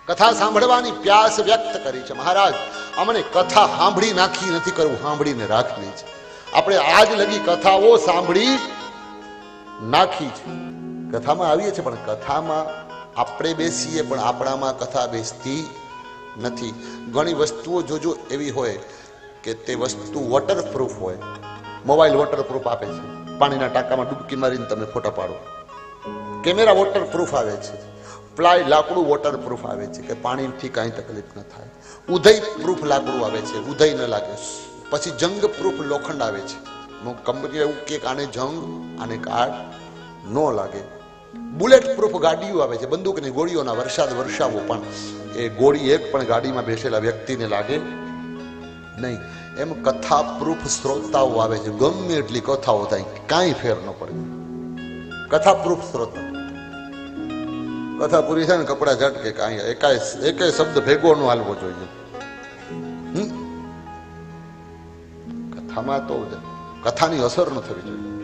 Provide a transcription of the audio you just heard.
કથા સાંભળવાની પ્યાસ વ્યક્ત કરી છે. મહારાજ અમને કથા સાંભળી નાખી નથી કરવું, સાંભળીને રાખવી છે. આપણે આજ લગી કથાઓ સાંભળી નાખી છે. કથામાં આવીએ છીએ પણ કથામાં આપણે બેસીએ પણ આપણામાં કથા બેસતી નથી. ઘણી વસ્તુઓ જોજો એવી હોય કે તે વસ્તુ વોટરપ્રૂફ હોય. મોબાઈલ વોટરપ્રૂફ આપે છે, પાણીના ટાંકામાં ડૂબકી મારીને તમે ફોટો પાડો. કેમેરા વોટરપ્રૂફ આવે છે, પ્લાય લાકડું વોટરપ્રૂફ આવે છે કે પાણીથી કાંઈ તકલીફ ન થાય. ઉધઈ પ્રૂફ લાકડું આવે છે, ઉધઈ ન લાગે. પછી જંગ પ્રૂફ લોખંડ આવે છે. કંપની એવું કે આને જંગ આને કાળ ન લાગે. બુલેટ પ્રૂફ ગાડીઓ આવે છે, બંદૂકની ગોળીઓના વરસાદ વરસાવો પણ એ ગોળી એક પણ ગાડીમાં બેસેલા વ્યક્તિને લાગે નહીં. એમ કથા પ્રૂફ શ્રોતાઓ આવે છે. ગમે એટલી કથાઓ થાય કાંઈ ફેર ન પડે. કથા પ્રૂફ શ્રોતા. કથા પૂરી થાય ને કપડા ઝટકે કાંઈ એકાય શબ્દ ભેગો ન હાલવો જોઈએ. કથામાં તો કથાની અસર ન થવી જોઈએ.